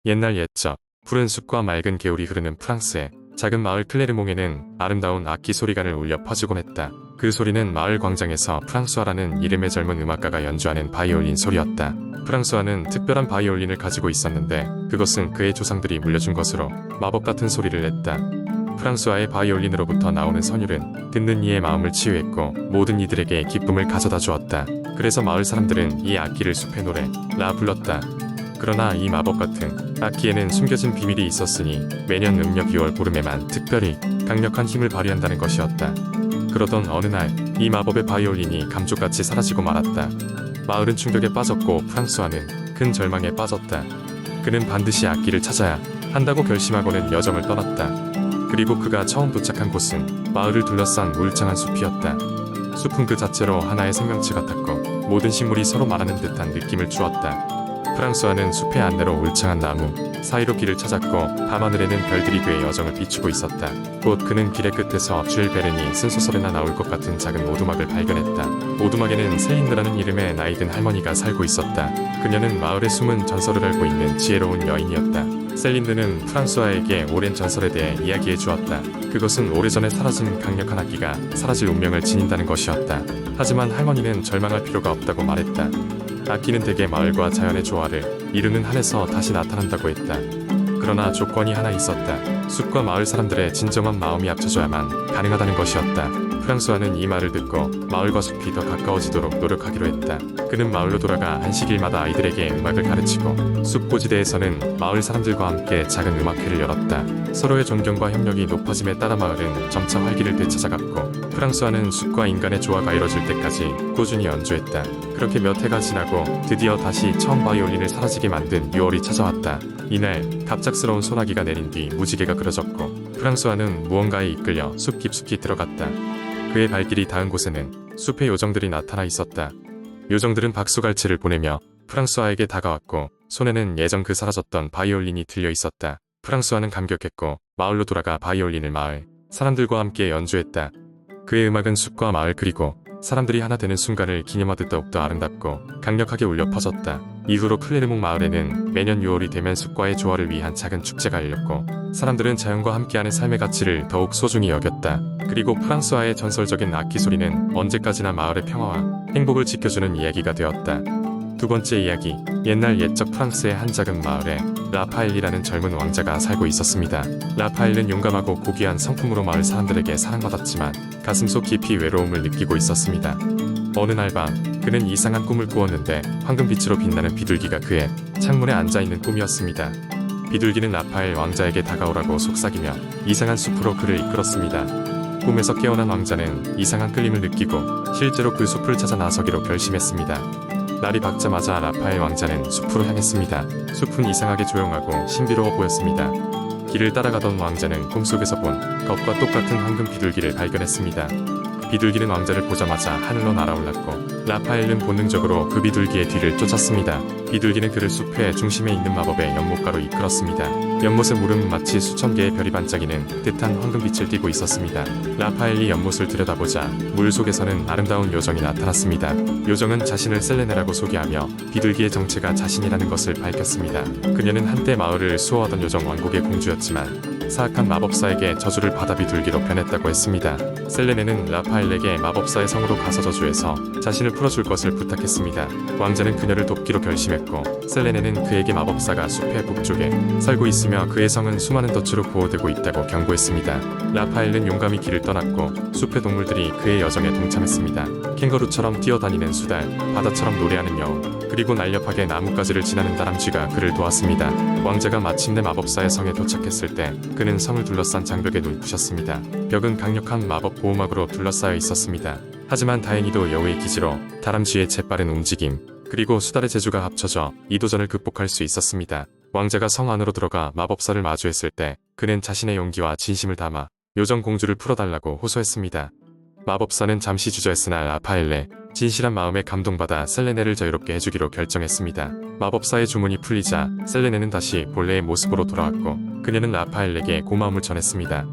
옛날 옛적 푸른 숲과 맑은 개울이 흐르는 프랑스의 작은 마을 클레르몽에는 아름다운 악기 소리가 울려 퍼지곤 했다. 그 소리는 마을 광장에서 프랑수아라는 이름의 젊은 음악가가 연주하는 바이올린 소리였다. 프랑수아는 특별한 바이올린을 가지고 있었는데 그것은 그의 조상들이 물려준 것으로 마법 같은 소리를 냈다. 프랑수아의 바이올린으로부터 나오는 선율은 듣는 이의 마음을 치유했고 모든 이들에게 기쁨을 가져다 주었다. 그래서 마을 사람들은 이 악기를 숲의 노래라 불렀다. 그러나 이 마법 같은 악기에는 숨겨진 비밀이 있었으니 매년 음력 2월 보름에만 특별히 강력한 힘을 발휘한다는 것이었다. 그러던 어느 날 이 마법의 바이올린이 감쪽같이 사라지고 말았다. 마을은 충격에 빠졌고 프랑수아는 큰 절망에 빠졌다. 그는 반드시 악기를 찾아야 한다고 결심하고는 여정을 떠났다. 그리고 그가 처음 도착한 곳은 마을을 둘러싼 울창한 숲이었다. 숲은 그 자체로 하나의 생명체 같았고 모든 식물이 서로 말하는 듯한 느낌을 주었다. 프랑수아는 숲의 안내로 울창한 나무 사이로 길을 찾았고 밤하늘에는 별들이 그의 여정을 비추고 있었다. 곧 그는 길의 끝에서 줄 베른이 쓴 소설에나 나올 것 같은 작은 오두막을 발견했다. 오두막에는 세인느라는 이름의 나이든 할머니가 살고 있었다. 그녀는 마을의 숨은 전설을 알고 있는 지혜로운 여인이었다. 셀린느는 프랑수아에게 오랜 전설에 대해 이야기해 주었다. 그것은 오래전에 사라진 강력한 악기가 사라질 운명을 지닌다는 것이었다. 하지만 할머니는 절망할 필요가 없다고 말했다. 악기는 대개 마을과 자연의 조화를 이루는 한에서 다시 나타난다고 했다. 그러나 조건이 하나 있었다. 숲과 마을 사람들의 진정한 마음이 합쳐져야만 가능하다는 것이었다. 프랑수아는 이 말을 듣고 마을과 숲이 더 가까워지도록 노력하기로 했다. 그는 마을로 돌아가 안식일마다 아이들에게 음악을 가르치고 숲 고지대에서는 마을 사람들과 함께 작은 음악회를 열었다. 서로의 존경과 협력이 높아짐에 따라 마을은 점차 활기를 되찾아갔고 프랑수아는 숲과 인간의 조화가 이뤄질 때까지 꾸준히 연주했다. 그렇게 몇 해가 지나고 드디어 다시 처음 바이올린을 사라지게 만든 6월이 찾아왔다. 이날 갑작스러운 소나기가 내린 뒤 무지개가 그려졌고 프랑수아는 무언가에 이끌려 숲 깊숙이 들어갔다. 그의 발길이 닿은 곳에는 숲의 요정들이 나타나 있었다. 요정들은 박수갈채를 보내며 프랑수아에게 다가왔고 손에는 예전 그 사라졌던 바이올린이 들려 있었다. 프랑수아는 감격했고 마을로 돌아가 바이올린을 마을 사람들과 함께 연주했다. 그의 음악은 숲과 마을 그리고 사람들이 하나 되는 순간을 기념하듯 더욱더 아름답고 강력하게 울려 퍼졌다. 이후로 클레르몽 마을에는 매년 6월이 되면 숲과의 조화를 위한 작은 축제가 열렸고 사람들은 자연과 함께하는 삶의 가치를 더욱 소중히 여겼다. 그리고 프랑수아의 전설적인 악기 소리는 언제까지나 마을의 평화와 행복을 지켜주는 이야기가 되었다. 두 번째 이야기. 옛날 옛적 프랑스의 한 작은 마을에 라파엘이라는 젊은 왕자가 살고 있었습니다. 라파엘은 용감하고 고귀한 성품으로 마을 사람들에게 사랑받았지만 가슴속 깊이 외로움을 느끼고 있었습니다. 어느 날 밤 그는 이상한 꿈을 꾸었는데 황금빛으로 빛나는 비둘기가 그의 창문에 앉아있는 꿈이었습니다. 비둘기는 라파엘 왕자에게 다가오라고 속삭이며 이상한 숲으로 그를 이끌었습니다. 꿈에서 깨어난 왕자는 이상한 끌림을 느끼고 실제로 그 숲을 찾아 나서기로 결심했습니다. 날이 밝자마자 라파엘 왕자는 숲으로 향했습니다. 숲은 이상하게 조용하고 신비로워 보였습니다. 길을 따라가던 왕자는 꿈속에서 본 것과 똑같은 황금 비둘기를 발견했습니다. 비둘기는 왕자를 보자마자 하늘로 날아올랐고 라파엘은 본능적으로 그 비둘기의 뒤를 쫓았습니다. 비둘기는 그를 숲의 중심에 있는 마법의 연못가로 이끌었습니다. 연못의 물은 마치 수천 개의 별이 반짝이는 듯한 황금빛을 띠고 있었습니다. 라파엘이 연못을 들여다보자 물 속에서는 아름다운 요정이 나타났습니다. 요정은 자신을 셀레네라고 소개하며 비둘기의 정체가 자신이라는 것을 밝혔습니다. 그녀는 한때 마을을 수호하던 요정 왕국의 공주였지만 사악한 마법사에게 저주를 받아 비둘기로 변했다고 했습니다. 셀레네는 라파엘에게 마법사의 성으로 가서 저주해서 자신을 풀어줄 것을 부탁했습니다. 왕자는 그녀를 돕기로 결심했고 셀레네는 그에게 마법사가 숲의 북쪽에 살고 있으며 그의 성은 수많은 덫으로 보호되고 있다고 경고했습니다. 라파엘은 용감히 길을 떠났고 숲의 동물들이 그의 여정에 동참했습니다. 캥거루처럼 뛰어다니는 수달, 바다처럼 노래하는 여우, 그리고 날렵하게 나뭇가지를 지나는 다람쥐가 그를 도왔습니다. 왕자가 마침내 마법사의 성에 도착했을 때 그는 성을 둘러싼 장벽에 눈 부셨습니다. 벽은 강력한 마법 보호막으로 둘러싸여 있었습니다. 하지만 다행히도 여우의 기지로 다람쥐의 재빠른 움직임 그리고 수달의 재주가 합쳐져 이 도전을 극복할 수 있었습니다. 왕자가 성 안으로 들어가 마법사를 마주했을 때 그는 자신의 용기와 진심을 담아 요정 공주를 풀어달라고 호소했습니다. 마법사는 잠시 주저했으나 라파엘의 진실한 마음에 감동받아 셀레네를 자유롭게 해주기로 결정했습니다. 마법사의 주문이 풀리자 셀레네는 다시 본래의 모습으로 돌아왔고 그녀는 라파엘에게 고마움을 전했습니다.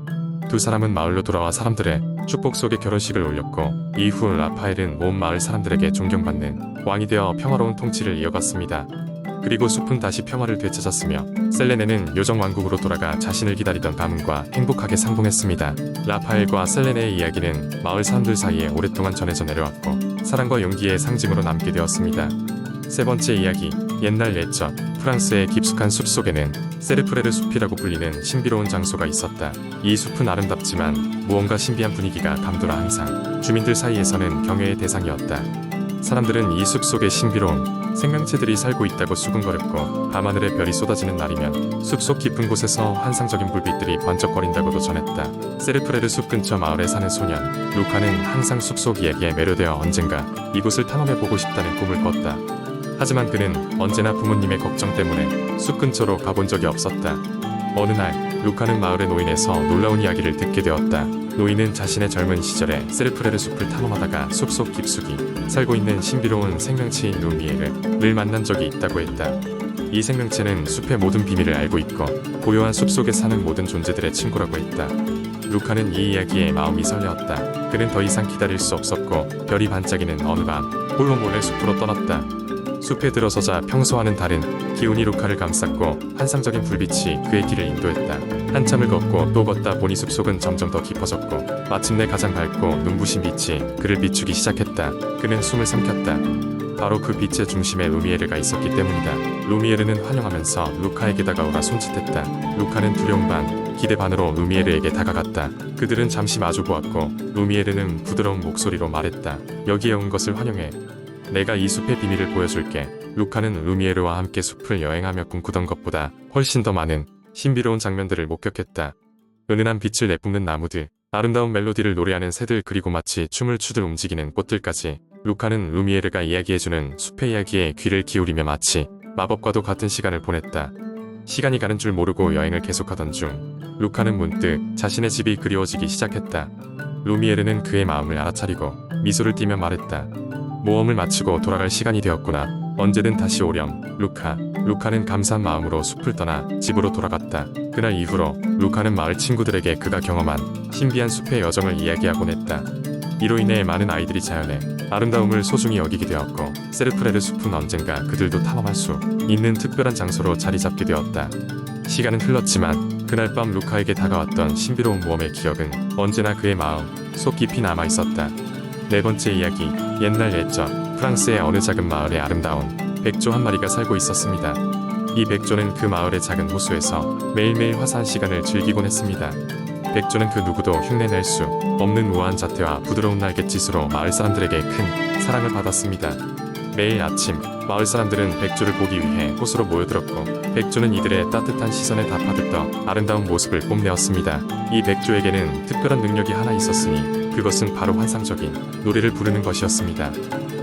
두 사람은 마을로 돌아와 사람들의 축복 속에 결혼식을 올렸고 이후 라파엘은 온 마을 사람들에게 존경받는 왕이 되어 평화로운 통치를 이어갔습니다. 그리고 숲은 다시 평화를 되찾았으며 셀레네는 요정 왕국으로 돌아가 자신을 기다리던 가문과 행복하게 상봉했습니다. 라파엘과 셀레네의 이야기는 마을 사람들 사이에 오랫동안 전해져 내려왔고 사랑과 용기의 상징으로 남게 되었습니다. 세 번째 이야기, 옛날 옛적 프랑스의 깊숙한 숲 속에는 세르프레르 숲이라고 불리는 신비로운 장소가 있었다. 이 숲은 아름답지만 무언가 신비한 분위기가 감돌아 항상 주민들 사이에서는 경외의 대상이었다. 사람들은 이 숲 속에 신비로운 생명체들이 살고 있다고 수군거렸고 밤하늘에 별이 쏟아지는 날이면 숲속 깊은 곳에서 환상적인 불빛들이 번쩍거린다고도 전했다. 세르프레르 숲 근처 마을에 사는 소년 루카는 항상 숲속 이야기에 매료되어 언젠가 이곳을 탐험해보고 싶다는 꿈을 꿨다. 하지만 그는 언제나 부모님의 걱정 때문에 숲 근처로 가본 적이 없었다. 어느 날 루카는 마을의 노인에서 놀라운 이야기를 듣게 되었다. 노인은 자신의 젊은 시절에 세르프레르 숲을 탐험하다가 숲속 깊숙이 살고 있는 신비로운 생명체인 루미에르를 만난 적이 있다고 했다. 이 생명체는 숲의 모든 비밀을 알고 있고 고요한 숲속에 사는 모든 존재들의 친구라고 했다. 루카는 이 이야기에 마음이 설레었다. 그는 더 이상 기다릴 수 없었고 별이 반짝이는 어느 밤 홀로 몰래 숲으로 떠났다. 숲에 들어서자 평소와는 다른 기운이 루카를 감쌌고 환상적인 불빛이 그의 길을 인도했다. 한참을 걷고 또 걷다 보니 숲속은 점점 더 깊어졌고 마침내 가장 밝고 눈부신 빛이 그를 비추기 시작했다. 그는 숨을 삼켰다. 바로 그 빛의 중심에 루미에르가 있었기 때문이다. 루미에르는 환영하면서 루카에게 다가오라 손짓했다. 루카는 두려움 반, 기대 반으로 루미에르에게 다가갔다. 그들은 잠시 마주보았고 루미에르는 부드러운 목소리로 말했다. 여기에 온 것을 환영해. 내가 이 숲의 비밀을 보여줄게. 루카는 루미에르와 함께 숲을 여행하며 꿈꾸던 것보다 훨씬 더 많은 신비로운 장면들을 목격했다. 은은한 빛을 내뿜는 나무들, 아름다운 멜로디를 노래하는 새들 그리고 마치 춤을 추듯 움직이는 꽃들까지 루카는 루미에르가 이야기해주는 숲의 이야기에 귀를 기울이며 마치 마법과도 같은 시간을 보냈다. 시간이 가는 줄 모르고 여행을 계속하던 중 루카는 문득 자신의 집이 그리워지기 시작했다. 루미에르는 그의 마음을 알아차리고 미소를 띠며 말했다. 모험을 마치고 돌아갈 시간이 되었구나. 언제든 다시 오렴, 루카. 루카는 감사한 마음으로 숲을 떠나 집으로 돌아갔다. 그날 이후로 루카는 마을 친구들에게 그가 경험한 신비한 숲의 여정을 이야기하곤 했다. 이로 인해 많은 아이들이 자연의 아름다움을 소중히 여기게 되었고 세르프레르 숲은 언젠가 그들도 탐험할 수 있는 특별한 장소로 자리 잡게 되었다. 시간은 흘렀지만 그날 밤 루카에게 다가왔던 신비로운 모험의 기억은 언제나 그의 마음 속 깊이 남아있었다. 네 번째 이야기, 옛날 옛적 프랑스의 어느 작은 마을에 아름다운 백조 한 마리가 살고 있었습니다. 이 백조는 그 마을의 작은 호수에서 매일매일 화사한 시간을 즐기곤 했습니다. 백조는 그 누구도 흉내낼 수 없는 우아한 자태와 부드러운 날갯짓으로 마을 사람들에게 큰 사랑을 받았습니다. 매일 아침 마을 사람들은 백조를 보기 위해 호수로 모여들었고 백조는 이들의 따뜻한 시선에 답하듯 아름다운 모습을 뽐내었습니다. 이 백조에게는 특별한 능력이 하나 있었으니 그것은 바로 환상적인 노래를 부르는 것이었습니다.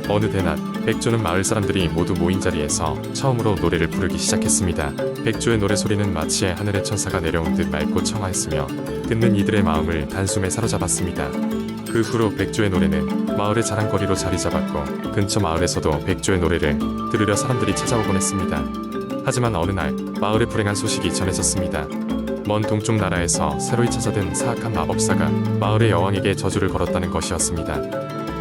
어느 대낮 백조는 마을 사람들이 모두 모인 자리에서 처음으로 노래를 부르기 시작했습니다. 백조의 노래소리는 마치 하늘의 천사가 내려온 듯 맑고 청아했으며 듣는 이들의 마음을 단숨에 사로잡았습니다. 그 후로 백조의 노래는 마을의 자랑거리로 자리 잡았고 근처 마을에서도 백조의 노래를 들으려 사람들이 찾아오곤 했습니다. 하지만 어느 날 마을에 불행한 소식이 전해졌습니다. 먼 동쪽 나라에서 새로이 찾아든 사악한 마법사가 마을의 여왕에게 저주를 걸었다는 것이었습니다.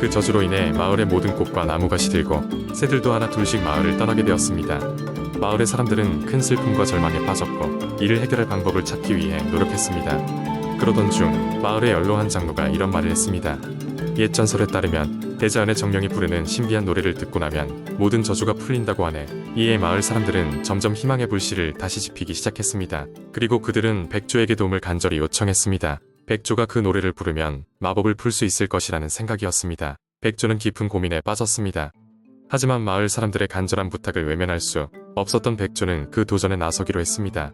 그 저주로 인해 마을의 모든 꽃과 나무가 시들고 새들도 하나 둘씩 마을을 떠나게 되었습니다. 마을의 사람들은 큰 슬픔과 절망에 빠졌고 이를 해결할 방법을 찾기 위해 노력했습니다. 그러던 중 마을의 연로한 장로가 이런 말을 했습니다. 옛 전설에 따르면 대자연의 정령이 부르는 신비한 노래를 듣고 나면 모든 저주가 풀린다고 하네. 이에 마을 사람들은 점점 희망의 불씨를 다시 지피기 시작했습니다. 그리고 그들은 백조에게 도움을 간절히 요청했습니다. 백조가 그 노래를 부르면 마법을 풀 수 있을 것이라는 생각이었습니다. 백조는 깊은 고민에 빠졌습니다. 하지만 마을 사람들의 간절한 부탁을 외면할 수 없었던 백조는 그 도전에 나서기로 했습니다.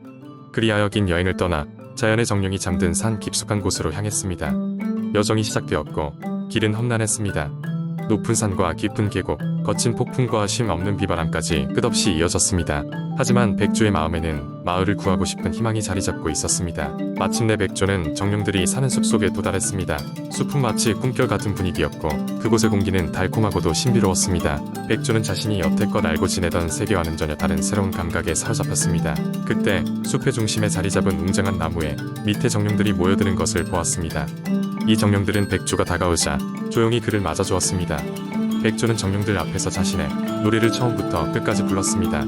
그리하여 긴 여행을 떠나 자연의 정령이 잠든 산 깊숙한 곳으로 향했습니다. 여정이 시작되었고 길은 험난했습니다. 높은 산과 깊은 계곡, 거친 폭풍과 쉼 없는 비바람까지 끝없이 이어졌습니다. 하지만 백조의 마음에는 마을을 구하고 싶은 희망이 자리 잡고 있었습니다. 마침내 백조는 정령들이 사는 숲속에 도달했습니다. 숲은 마치 꿈결 같은 분위기였고 그곳의 공기는 달콤하고도 신비로웠습니다. 백조는 자신이 여태껏 알고 지내던 세계와는 전혀 다른 새로운 감각에 사로잡혔습니다. 그때 숲의 중심에 자리 잡은 웅장한 나무에 밑에 정령들이 모여드는 것을 보았습니다. 이 정령들은 백조가 다가오자 조용히 그를 맞아주었습니다. 백조는 정령들 앞에서 자신의 노래를 처음부터 끝까지 불렀습니다.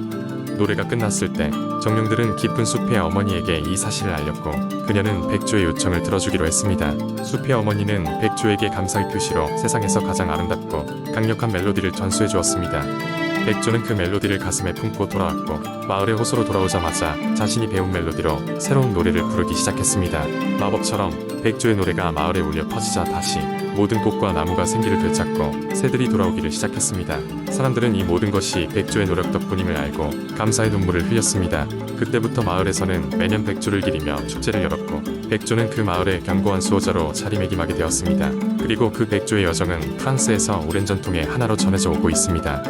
노래가 끝났을 때 정령들은 깊은 숲의 어머니에게 이 사실을 알렸고 그녀는 백조의 요청을 들어주기로 했습니다. 숲의 어머니는 백조에게 감사의 표시로 세상에서 가장 아름답고 강력한 멜로디를 전수해 주었습니다. 백조는 그 멜로디를 가슴에 품고 돌아왔고 마을의 호수로 돌아오자마자 자신이 배운 멜로디로 새로운 노래를 부르기 시작했습니다. 마법처럼 백조의 노래가 마을에 울려 퍼지자 다시 모든 꽃과 나무가 생기를 되찾고 새들이 돌아오기를 시작했습니다. 사람들은 이 모든 것이 백조의 노력 덕분임을 알고 감사의 눈물을 흘렸습니다. 그때부터 마을에서는 매년 백조를 기리며 축제를 열었고 백조는 그 마을의 견고한 수호자로 자리매김하게 되었습니다. 그리고 그 백조의 여정은 프랑스에서 오랜 전통의 하나로 전해져 오고 있습니다.